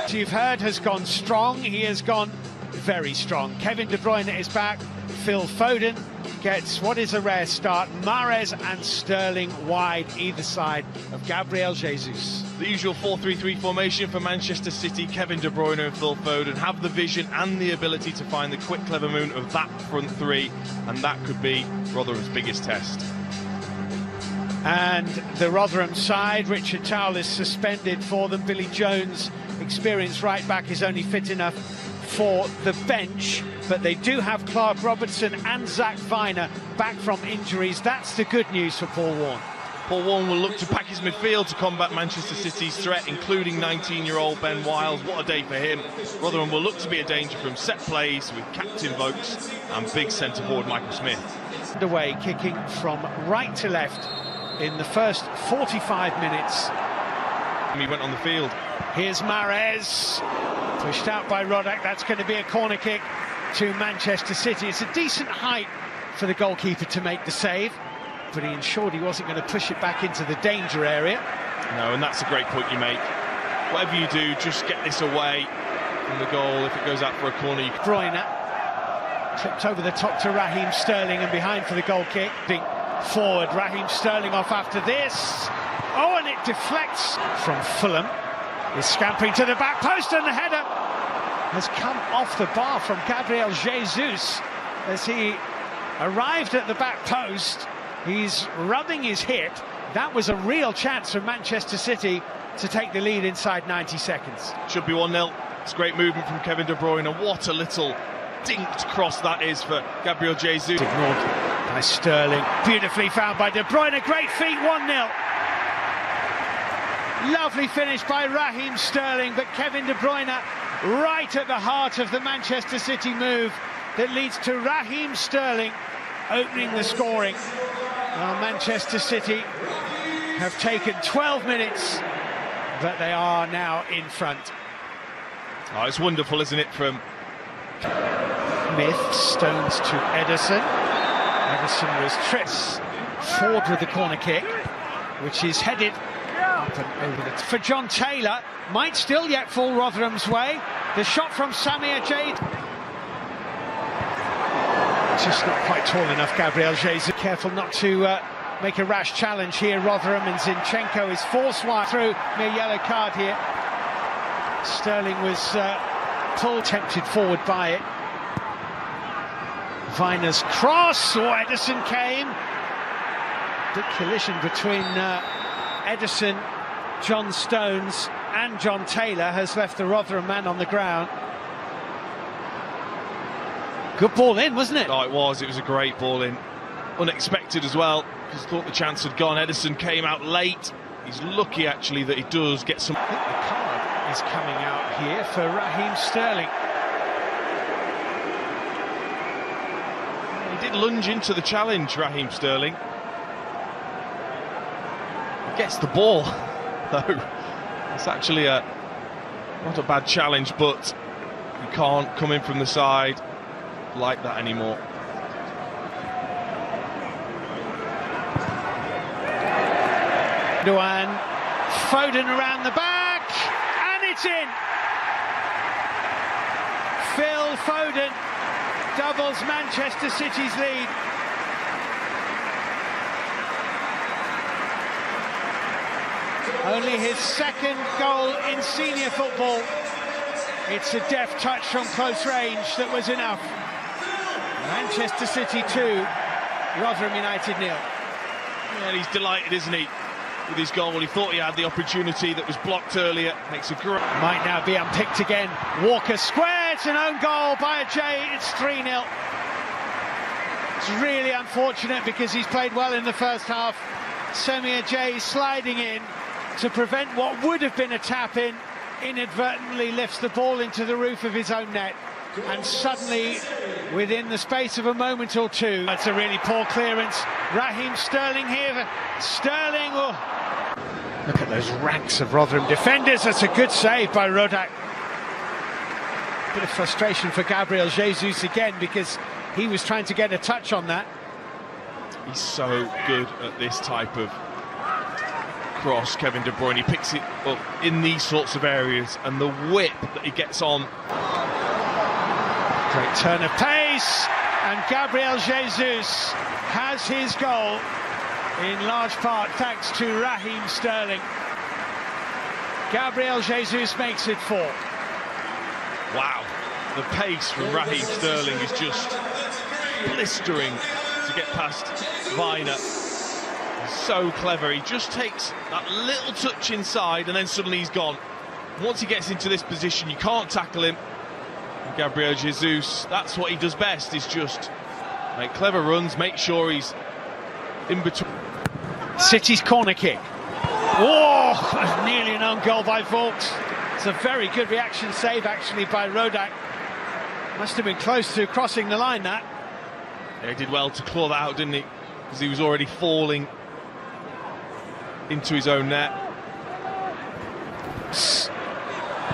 You've heard has gone strong. He has gone very strong. Kevin De Bruyne is back. Phil Foden gets what is a rare start. Mahrez and Sterling wide either side of Gabriel Jesus. The usual 4-3-3 formation for Manchester City. Kevin De Bruyne and Phil Foden have the vision and the ability to find the quick, clever movement of that front three, and that could be Rotherham's biggest test. And the Rotherham side, Richard Towell is suspended for them. Billy Jones, experienced right back, is only fit enough for the bench, but they do have Clark Robertson and Zach Viner back from injuries. That's the good news for Paul Warne. Paul Warne will look to pack his midfield to combat Manchester City's threat, including 19-year-old Ben Wiles. What a day for him. Rotherham will look to be a danger from set plays with captain Vokes and big centre-forward Michael Smith. Away, kicking from right to left in the first 45 minutes. He went on the field. Here's Mahrez, pushed out by Rodak. That's going to be a corner kick to Manchester City. It's a decent height for the goalkeeper to make the save, but he ensured he wasn't going to push it back into the danger area. No, and that's a great point you make. Whatever you do, just get this away from the goal. If it goes out for a corner, you can... Bruyne clipped over the top to Raheem Sterling and behind for the goal kick. Forward, Raheem Sterling off after this. Oh, and it deflects from Fulham. Is scampering to the back post, and the header has come off the bar from Gabriel Jesus as he arrived at the back post. He's rubbing his hip. That was a real chance for Manchester City to take the lead inside 90 seconds. Should be 1-0. It's great movement from Kevin De Bruyne, and what a little dinked cross that is for Gabriel Jesus. Ignored by Sterling, beautifully found by De Bruyne, great feet, 1-0. Lovely finish by Raheem Sterling, but Kevin De Bruyne right at the heart of the Manchester City move that leads to Raheem Sterling opening the scoring. Well, Manchester City have taken 12 minutes, but they are now in front. Oh, it's wonderful, isn't it, from Smith, Stones to Ederson. Ederson was trips forward with the corner kick, which is headed up and over for John Taylor. Might still yet fall Rotherham's way. The shot from Samir Jade. Just not quite tall enough, Gabriel Jesus. Careful not to make a rash challenge here. Rotherham, and Zinchenko is forced wide through. Mere yellow card here. Sterling was pulled, tempted forward by it. Viner's cross, Ederson came. Big collision between Ederson, John Stones and John Taylor has left the Rotherham man on the ground. Good ball in, wasn't it? Oh, it was a great ball in. Unexpected as well, because thought the chance had gone. Ederson came out late. He's lucky actually that he does get some... I think the card is coming out here for Raheem Sterling. He did lunge into the challenge, Raheem Sterling. He gets the ball, though. It's actually not a bad challenge, but you can't come in from the side like that anymore. Duan, Foden around the back, and it's in. Phil Foden doubles Manchester City's lead. Only his second goal in senior football. It's a deft touch from close range that was enough. Manchester City 2, Rotherham United 0. And he's delighted, isn't he, with his goal? He thought he had the opportunity that was blocked earlier. Makes a great... Might now be unpicked again. Walker squares, an own goal by Ajay. It's 3-0. It's really unfortunate because he's played well in the first half. Semi Ajay sliding in to prevent what would have been a tap-in. Inadvertently lifts the ball into the roof of his own net, and suddenly, within the space of a moment or two, that's a really poor clearance. Raheem Sterling here. Sterling. Oh. Look at those ranks of Rotherham defenders. That's a good save by Rodak. Bit of frustration for Gabriel Jesus again, because he was trying to get a touch on that. He's so good at this type of cross, Kevin De Bruyne. He picks it up in these sorts of areas, and the whip that he gets on. Great turn of pace, and Gabriel Jesus has his goal, in large part thanks to Raheem Sterling. Gabriel Jesus makes it 4. Wow, the pace from Raheem Sterling is just blistering to get past Viner. So clever, he just takes that little touch inside and then suddenly he's gone. Once he gets into this position, you can't tackle him. And Gabriel Jesus, that's what he does best, is just make clever runs, make sure he's in between. City's corner kick. Oh, nearly an own goal by Vogts. It's a very good reaction save actually by Rodak. Must have been close to crossing the line, that. Yeah, he did well to claw that out, didn't he? Because he was already falling into his own net.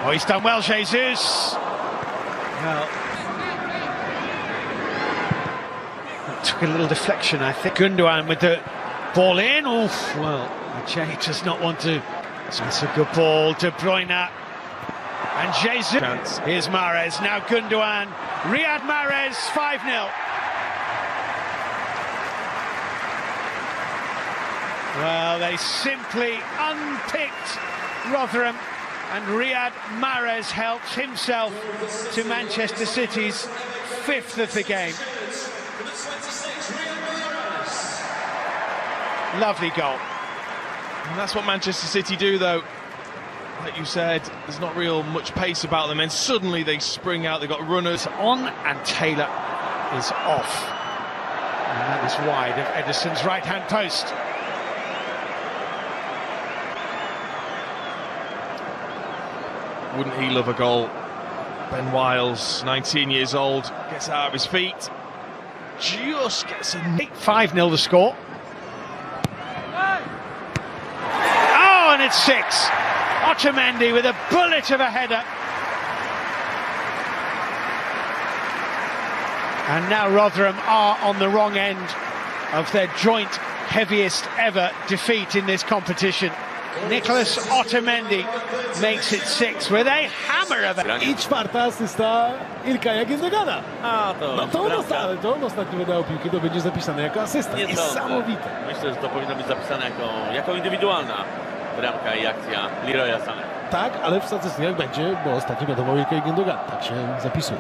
Oh, he's done well, Jesus. Well, that took a little deflection, I think. Gundogan with the ball in. Oof, well, Ajay does not want to. That's a good ball. De Bruyne and Jesus. Chance. Here's Mahrez, now Gundogan. Riyad Mahrez, 5-0. Well, they simply unpicked Rotherham, and Riyad Mahrez helps himself to Manchester City's 5th of the game. Lovely goal. And that's what Manchester City do, though. Like you said, there's not real much pace about them, and suddenly they spring out. They've got runners on, and Taylor is off. And that is wide of Ederson's right-hand post. Wouldn't he love a goal? Ben Wiles, 19 years old, gets out of his feet. Just gets a... 5-0 the score. Oh, and it's 6. Otamendi with a bullet of a header. And now Rotherham are on the wrong end of their joint heaviest ever defeat in this competition. Nicholas Otamendi makes it 6 with a hammer of it. I czwarta asysta Ilkaja Gündogana. No to on ostatnio wydało piłkę, to będzie zapisane jako asysta. Niesamowite. Myślę, że to powinno być zapisane jako indywidualna bramka i akcja Leroya Sané. Tak, ale w statystykach będzie, bo ostatnio wiadomo Ilkaja Gündogana. Tak się zapisuje.